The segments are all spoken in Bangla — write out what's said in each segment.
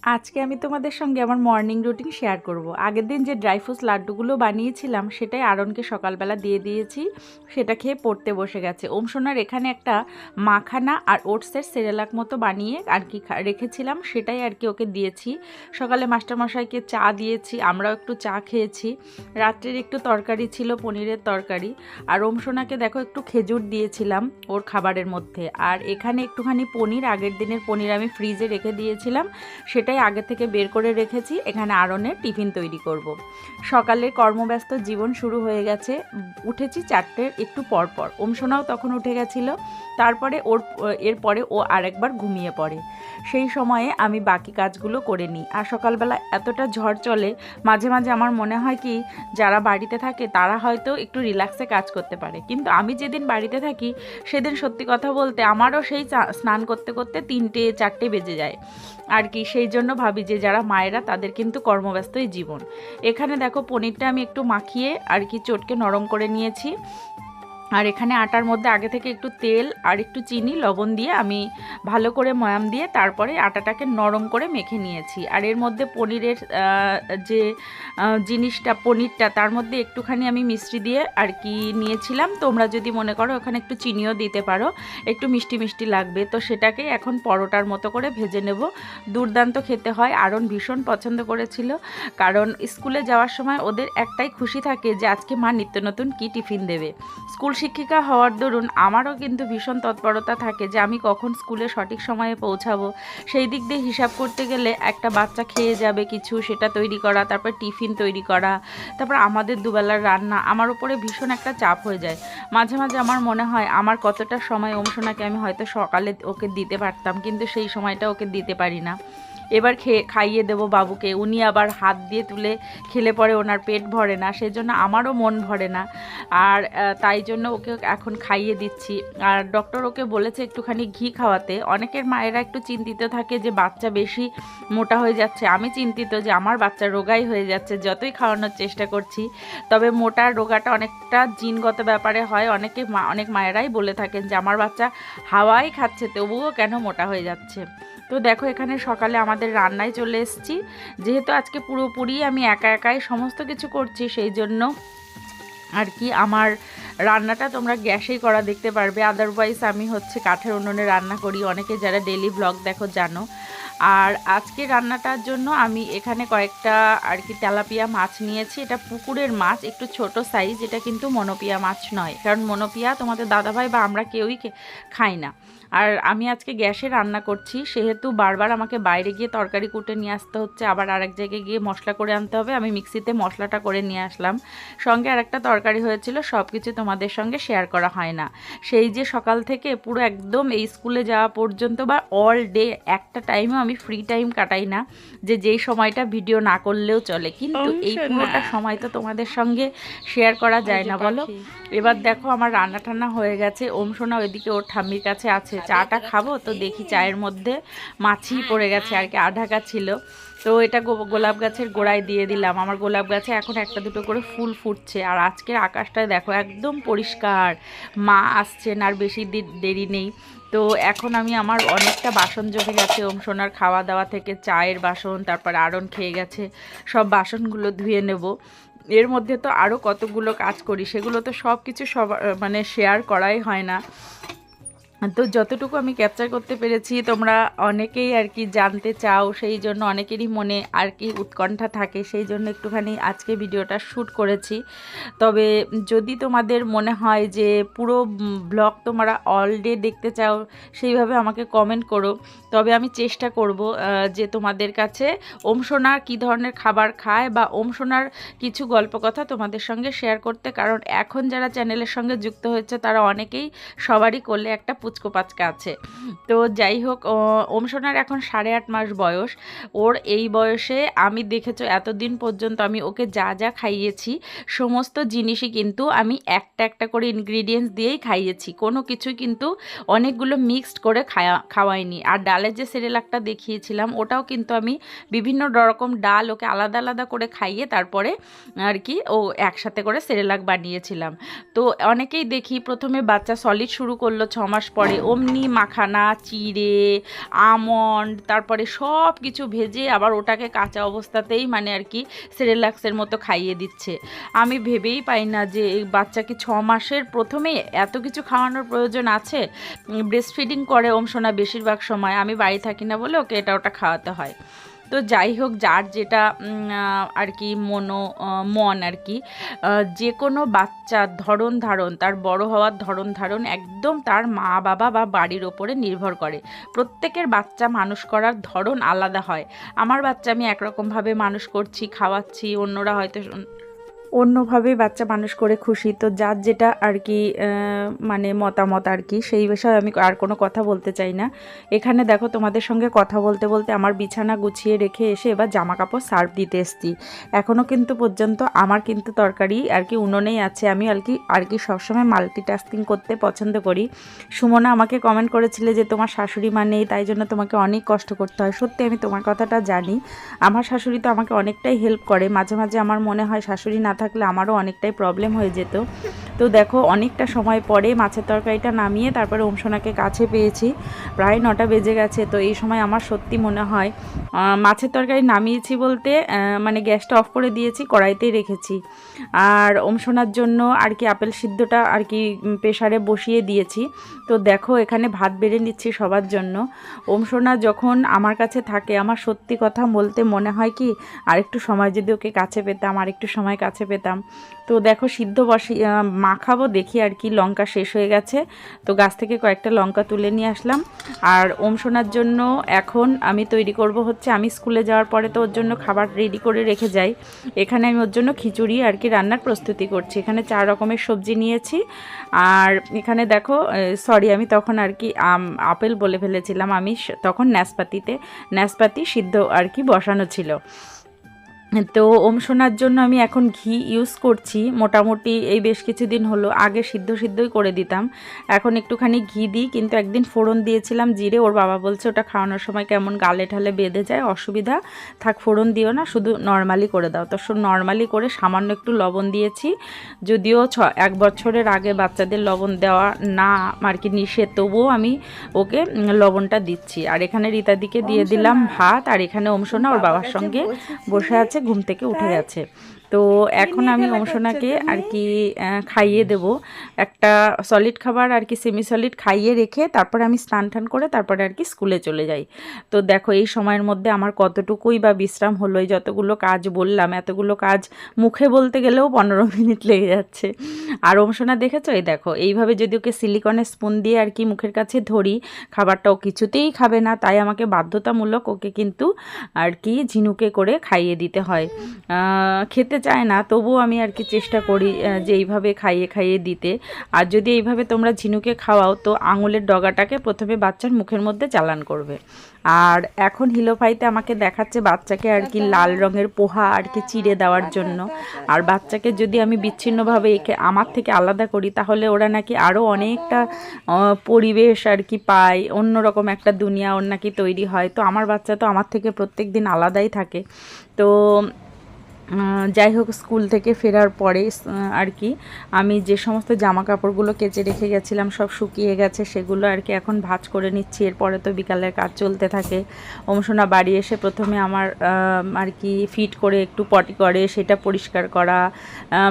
আজকে আমি তোমাদের সঙ্গে আমার মর্নিং রুটিন শেয়ার করব। আগের দিন যে ড্রাই ফ্রুটস লাড্ডুগুলো বানিয়েছিলাম সেটাই আরনকে সকালবেলা দিয়ে দিয়েছি, সেটা খেয়ে পড়তে বসে গেছে। ওমসোনার এখানে একটা মাখানা আর ওটসের সেরেলাক মতো বানিয়ে আর কি রেখেছিলাম, সেটাই আর কি ওকে দিয়েছি। সকালে মাস্টারমশাইকে চা দিয়েছি, আমরাও একটু চা খেয়েছি। রাত্রের একটু তরকারি ছিল, পনিরের তরকারি। আর ওমসোনাকে দেখো একটু খেজুর দিয়েছিলাম ওর খাবারের মধ্যে। আর এখানে একটুখানি পনির, আগের দিনের পনির আমি ফ্রিজে রেখে দিয়েছিলাম, সেটাই আগে থেকে বের করে রেখেছি। এখানে আরনের টিফিন তৈরি করব। সকালের কর্মব্যস্ত জীবন শুরু হয়ে গেছে। উঠেছি 4টের একটু পর পর, ওমসোনাও তখন উঠে গেছিল। তারপরে এরপরে ও আরেকবার ঘুমিয়ে পড়ে। সেই সময়ে আমি বাকি কাজগুলো করে নিই। আর সকালবেলা এতটা ঝড় চলে, মাঝে মাঝে আমার মনে হয় কি যারা বাড়িতে থাকে তারা হয়তো একটু রিল্যাক্সে কাজ করতে পারে, কিন্তু আমি যেদিন বাড়িতে থাকি সেদিন সত্যি কথা বলতে আমারও সেই স্নান করতে করতে 3টে 4টে বেজে যায় আর কি। সেই জন্য ভাবি যে যারা মায়েরা তাদের কিন্তু কর্মব্যস্তই জীবন। এখানে দেখো পনিরটা আমি একটু মাখিয়ে আর কি চটকে নরম করে নিয়েছি। আর এখানে আটার মধ্যে আগে থেকে একটু তেল আর একটু চিনি লবণ দিয়ে আমি ভালো করে ময়াম দিয়ে তারপরে আটাটাকে নরম করে মেখে নিয়েছি। আর এর মধ্যে পনিরের যে পনিরটা তার মধ্যে একটুখানি আমি মিষ্টি দিয়ে আর কি নিয়েছিলাম। তোমরা যদি মনে করো ওখানে একটু চিনিও দিতে পারো, একটু মিষ্টি মিষ্টি লাগবে। তো সেটাকেই এখন পরোটার মতো করে ভেজে নেব। দুর্দান্ত খেতে হয়, আরন ভীষণ পছন্দ করেছিল। কারণ স্কুলে যাওয়ার সময় ওদের একটাই খুশি থাকে যে আজকে মা নিত্য নতুন কী টিফিন দেবে। স্কুল শিক্ষিকা হওয়ার দরুন আমারও কিন্তু ভীষণ তৎপরতা থাকে যে আমি কখন স্কুলে সঠিক সময়ে পৌঁছাবো। সেই দিক দিয়ে হিসাব করতে গেলে একটা বাচ্চা খেয়ে যাবে কিছু, সেটা তৈরি করা, তারপর টিফিন তৈরি করা, তারপর আমাদের দুবেলার রান্না, আমার উপরে ভীষণ একটা চাপ হয়ে যায়। মাঝে মাঝে আমার মনে হয় আমার কতটা সময় ওমসোনাকে আমি হয়তো সকালে ওকে দিতে পারতাম, কিন্তু সেই সময়টা ওকে দিতে পারি না। এবার খাইয়ে দেবো বাবুকে, উনি আবার হাত দিয়ে তুলে খেলে পরে ওনার পেট ভরে না, সেই জন্য আমারও মন ভরে না। আর তাই জন্য ওকে এখন খাইয়ে দিচ্ছি। আর ডক্টর ওকে বলেছে একটুখানি ঘি খাওয়াতে। অনেকের মায়েরা একটু চিন্তিত থাকে যে বাচ্চা বেশি মোটা হয়ে যাচ্ছে, আমি চিন্তিত যে আমার বাচ্চা রোগাই হয়ে যাচ্ছে যতই খাওয়ানোর চেষ্টা করছি। তবে মোটা রোগাটা অনেকটা জিনগত ব্যাপারে হয়। অনেক মায়েরাই বলে থাকেন যে আমার বাচ্চা হাওয়াই খাচ্ছে তবুও কেন মোটা হয়ে যাচ্ছে। তো দেখো এখানে সকালে আমাদের রান্নায় চলে এসেছি। যেহেতু আজকে পুরোপুরি আমি একা একাই সমস্ত কিছু করছি, সেই জন্য আর কি আমার রান্নাটা তোমরা গ্যাসেই করা দেখতে পারবে। আদারওয়াইজ আমি হচ্ছে কাঠের উনুনে রান্না করি, অনেকে যারা ডেলি ব্লগ দেখো জানো। আর আজকে রান্নাটার জন্য আমি এখানে কয়েকটা আর কি তেলাপিয়া মাছ নিয়েছি। এটা পুকুরের মাছ, একটু ছোট সাইজ। এটা কিন্তু মনোপিয়া মাছ নয়, কারণ মনোপিয়া তোমাদের দাদাভাই বা আমরা কেউই খাই না। আর আমি আজকে গ্যাসে রান্না করছি, সেহেতু বারবার আমাকে বাইরে গিয়ে তরকারি কুটে নিয়ে আসতে হচ্ছে, আবার আরেক জায়গায় গিয়ে মশলা করে আনতে হবে। আমি মিক্সিতে মশলাটা করে নিয়ে আসলাম। সঙ্গে আরেকটা তরকারি হয়েছিল, সব কিছু তোমাদের সঙ্গে শেয়ার করা হয় না। সেই যে সকাল থেকে পুরো একদম এই স্কুলে যাওয়া পর্যন্ত বা অল ডে একটা টাইমও আমি ফ্রি টাইম কাটাই না যে যেই সময়টা ভিডিও না করলেও চলে, কিন্তু এই পুরোটা সময় তো তোমাদের সঙ্গে শেয়ার করা যায় না বলো। এবার দেখো আমার রান্না টান্না হয়ে গেছে। ওমসোনা ওইদিকে ওর ঠাম্মির কাছে আছে, চাটা খাবো তো দেখি চায়ের মধ্যে মাছি পড়ে গেছে আর কি, আঢাকা ছিল। তো এটা গোলাপ গাছের গোড়ায় দিয়ে দিলাম। আমার গোলাপ গাছে এখন একটা দুটো করে ফুল ফুটছে। আর আজকের আকাশটায় দেখো একদম পরিষ্কার, মা আসছেন আর বেশি দেরি নেই। তো এখন আমি আমার অনেকটা বাসন জমে গেছে ওমসোনার খাওয়া দাওয়া থেকে, চায়ের বাসন, তারপর আরন খেয়ে গেছে, সব বাসনগুলো ধুয়ে নেব। এর মধ্যে তো আরও কতগুলো কাজ করি, সেগুলো তো সব কিছু মানে শেয়ার করাই হয় না। তো যতটুকু আমি ক্যাপচার করতে পেরেছি, তোমরা অনেকেই আর কি জানতে চাও, সেই জন্য অনেকেরই মনে আর কি উৎকণ্ঠা থাকে, সেই জন্য একটুখানি আজকে ভিডিওটা শ্যুট করেছি। তবে যদি তোমাদের মনে হয় যে পুরো ব্লগ তোমরা অল ডে দেখতে চাও, সেইভাবে আমাকে কমেন্ট করো। তবে আমি চেষ্টা করব যে তোমাদের কাছে ওমসোনা কী ধরনের খাবার খায় বা ওমসোনার কিছু গল্প কথা তোমাদের সঙ্গে শেয়ার করতে। কারণ এখন যারা চ্যানেলের সঙ্গে যুক্ত হয়েছে তারা অনেকেই, সবারই করলে একটা পুচকো পাচকা আছে। তো যাই হোক, ওমসোনার এখন 8.5 মাস বয়স। ওর এই বয়সে আমি দেখেছো এতদিন পর্যন্ত আমি ওকে যা যা খাইয়েছি সমস্ত জিনিসই কিন্তু আমি একটা একটা করে ইনগ্রিডিয়েন্টস দিয়েই খাইয়েছি, কোনো কিছুই কিন্তু অনেকগুলো মিক্সড করে খাওয়াইনি। আর ডালের যে সেরেলাকটা দেখিয়েছিলাম ওটাও কিন্তু আমি বিভিন্ন রকম ডাল ওকে আলাদা আলাদা করে খাইয়ে তারপরে আর কি ও একসাথে করে সেরেলাক বানিয়েছিলাম। তো অনেকেই দেখি প্রথমে বাচ্চা সলিড শুরু করলো 6 মাস পরে, পরে অমনি মাখানা চিড়ে আমন্ড তারপরে সব কিছু ভেজে আবার ওটাকে কাঁচা অবস্থাতেই মানে আর কি সেরেলাক্সের মতো খাইয়ে দিচ্ছে। আমি ভেবেই পাই না যে এই বাচ্চাকে 6 মাসের প্রথমে এত কিছু খাওয়ানোর প্রয়োজন আছে। ব্রেস্ট ফিডিং করে ওমসোনা বেশিরভাগ সময়, আমি বাড়ি থাকি না বলে ওকে এটা ওটা খাওয়াতে হয়। তো যাই হোক, যার যেটা আর কি মন আর কি, যে কোনো বাচ্চার ধরন ধারণ, তার বড় হওয়ার ধরন ধারণ একদম তার মা বাবা বা বাড়ির ওপরে নির্ভর করে। প্রত্যেকের বাচ্চা মানুষ করার ধরন আলাদা হয়। আমার বাচ্চা আমি একরকমভাবে মানুষ করছি, খাওয়াচ্ছি, অন্যরা হয়তো অন্যভাবে বাচ্চা মানুষ করে খুশি। তো যার যেটা আর কি মানে মতামত আর কি, সেই বিষয়ে আমি আর কোনো কথা বলতে চাই না। এখানে দেখো তোমাদের সঙ্গে কথা বলতে বলতে আমার বিছানা গুছিয়ে রেখে এসে এবার জামা কাপড় সার্ফ দিতে এসছি। এখনও কিন্তু পর্যন্ত আমার কিন্তু তরকারি আর কি উনুনেই আছে। আমি আর কি সবসময় মাল্টিটাস্কিং করতে পছন্দ করি। সুমনা আমাকে কমেন্ট করেছিলে যে তোমার শাশুড়ি মা নেই, তাই জন্য তোমাকে অনেক কষ্ট করতে হয়। সত্যি আমি তোমার কথাটা জানি। আমার শাশুড়ি তো আমাকে অনেকটাই হেল্প করে। মাঝে মাঝে আমার মনে হয় শাশুড়ি না থাকলে আমারও অনেকটাই প্রবলেম হয়ে যেত। তো দেখো অনেকটা সময় পরে মাছের তরকারিটা নামিয়ে তারপরে ওমসোনাকে কাছে পেয়েছি। প্রায় 9টা বেজে গেছে। তো এই সময় আমার সত্যি মনে হয় মাছের তরকারি নামিয়েছি বলতে মানে গ্যাসটা অফ করে দিয়েছি, কড়াইতেই রেখেছি। আর ওমসোনার জন্য আর কি আপেল সিদ্ধটা আর কি প্রেসারে বসিয়ে দিয়েছি। তো দেখো এখানে ভাত বেড়ে নিচ্ছি সবার জন্য। ওমসোনা যখন আমার কাছে থাকে আমার সত্যি কথা বলতে মনে হয় কি আরেকটু সময় যদি ওকে কাছে পেতাম, আরেকটু সময় কাছে পেতাম। তো দেখো সিদ্ধ মাখাবো দেখি আর কি, লঙ্কা শেষ হয়ে গেছে। তো গাছ থেকে কয়েকটা লঙ্কা তুলে নিয়ে আসলাম। আর ওমসোনার জন্য এখন আমি তৈরি করব হচ্ছে, আমি স্কুলে যাওয়ার পরে তো ওর জন্য খাবার রেডি করে রেখে যাই। এখানে আমি ওর জন্য খিচুড়ি আর কি রান্নার প্রস্তুতি করছি। এখানে 4 রকমের সবজি নিয়েছি। আর এখানে দেখো সরি আমি তখন আর কি আপেল বলে ফেলেছিলাম। আমি তখন নাশপাতি সিদ্ধ আর কি বসানো ছিল। তো ওমসোনার জন্য আমি এখন ঘি ইউজ করছি মোটামুটি। এই বেশ কিছুদিন হলো, আগে সিদ্ধই করে দিতাম, এখন একটুখানি ঘি দিই। কিন্তু একদিন ফোড়ন দিয়েছিলাম জিরে, ওর বাবা বলছে ওটা খাওয়ানোর সময় কেমন গালে ঠালে বেঁধে যায়, অসুবিধা, থাক ফোড়ন দিও না, শুধু নর্মালি করে দাও। তো নর্মালি করে সামান্য একটু লবণ দিয়েছি। যদিও 1 বছরের আগে বাচ্চাদের লবণ দেওয়া না আর কি নিষেধ, তবুও আমি ওকে লবণটা দিচ্ছি। আর এখানে রীতাদিকে দিয়ে দিলাম ভাত। আর এখানে ওমসোনা ওর বাবার সঙ্গে বসে আছে, ঘুম থেকে উঠে গেছে। তো এখন আমি ওমসোনাকে আর কি খাইয়ে দেব একটা সলিড খাবার আর কি, সেমি সলিড খাইয়ে রেখে তারপরে আমি স্নান টান করে তারপরে আর কি স্কুলে চলে যাই। তো দেখো এই সময়ের মধ্যে আমার কতটুকুই বা বিশ্রাম হলো। এই যতগুলো কাজ বললাম, এতগুলো কাজ মুখে বলতে গেলেও 15 মিনিট লেগে যাচ্ছে। আর ওমসোনা দেখেছো, এই দেখো এইভাবে যদি ওকে সিলিকনের স্পুন দিয়ে আর কি মুখের কাছে ধরি, খাবারটাও কিছুতেই খাবে না। তাই আমাকে বাধ্যতামূলক ওকে কিন্তু আর কি ঝিনুকে করে খাইয়ে দিতে হয়। খেতে চায় না, তবুও আমি আর কি চেষ্টা করি যে এইভাবে খাইয়ে দিতে। আর যদি এইভাবে তোমরা ঝিনুকে খাওয়াও তো আঙুলের ডগাটাকে প্রথমে বাচ্চার মুখের মধ্যে চালান করবে। আর এখন হিলোফাইতে আমাকে দেখাচ্ছে বাচ্চাকে আর কি লাল রঙের পোহা আর কি চিড়ে দেওয়ার জন্য। আর বাচ্চাকে যদি আমি বিচ্ছিন্নভাবে একে আমার থেকে আলাদা করি তাহলে ওরা নাকি আরও অনেকটা পরিবেশ আর কি পায়, অন্যরকম একটা দুনিয়া ওর নাকি তৈরি হয়। তো আমার বাচ্চা তো আমার থেকে প্রত্যেক দিন আলাদাই থাকে। তো যাই হোক, স্কুল থেকে ফেরার পরে আর কি আমি যে সমস্ত জামা কাপড়গুলো কেচে রেখে গেছিলাম সব শুকিয়ে গেছে, সেগুলো আর কি এখন ভাঁজ করে নিচ্ছি। এরপরে তো বিকালের কাজ চলতে থাকে। ওমসোনা বাড়ি এসে প্রথমে আমার আর কি ফিট করে একটু পটি করে, সেটা পরিষ্কার করা,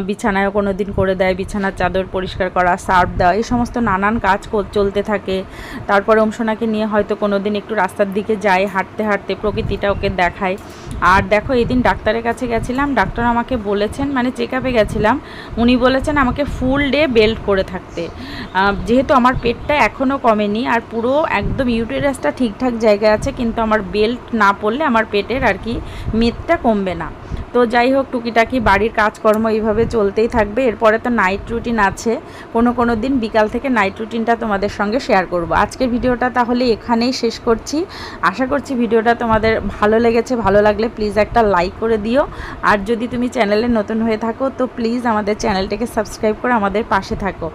বিছানায়ও কোনো দিন করে দেয়, বিছানার চাদর পরিষ্কার করা, সার্ফ দেওয়া, এই সমস্ত নানান কাজ চলতে থাকে। তারপরে ওমসোনাকে নিয়ে হয়তো কোনো দিন একটু রাস্তার দিকে যাই, হাঁটতে হাঁটতে প্রকৃতিটা ওকে দেখায়। আর দেখো এই দিন ডাক্তারের কাছে গেছিলাম, ডাক্তার আমাকে বলেছেন, মানে চেক আপে গেছিলাম, উনি বলেছেন আমাকে ফুল ডে বেল্ট করে থাকতে। যেহেতু আমার পেটটা এখনও কমেনি আর পুরো একদম ইউটেরাসটা ঠিকঠাক জায়গায় আছে, কিন্তু আমার বেল্ট না পরলে আমার পেটের আর কি মেদটা কমবে না। তো যাই হোক, টুকিটাকি বাড়ির কাজকর্ম এইভাবে চলতেই থাকবে। এরপরে তো নাইট রুটিন আছে, কোনো দিন বিকাল থেকে নাইট রুটিনটা তোমাদের সঙ্গে শেয়ার করব। আজকের ভিডিওটা তাহলে এখানেই শেষ করছি। আশা করছি ভিডিওটা তোমাদের ভালো লেগেছে। ভালো লাগলে প্লিজ একটা লাইক করে দিও। আর যদি তুমি চ্যানেলে নতুন হয়ে থাকো তো প্লিজ আমাদের চ্যানেলটাকে সাবস্ক্রাইব করে আমাদের পাশে থাকো।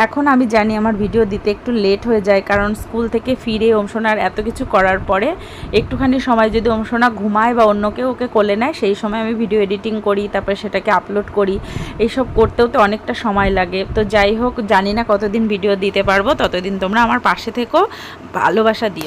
এখন আমি জানি আমার ভিডিও দিতে একটু লেট হয়ে যায়, কারণ স্কুল থেকে ফিরে ওমসোনার এত কিছু করার পরে একটুখানি সময় যদি ওমসোনা ঘুমায় বা অন্য কেউ ওকে কোলে নেয়, সেই সময় আমি ভিডিও এডিটিং করি, তারপরে সেটাকে আপলোড করি। এইসব করতেও তো অনেকটা সময় লাগে। তো যাই হোক, জানি না কতদিন ভিডিও দিতে পারবো, ততদিন তোমরা আমার পাশে থেকো, ভালোবাসা দিও।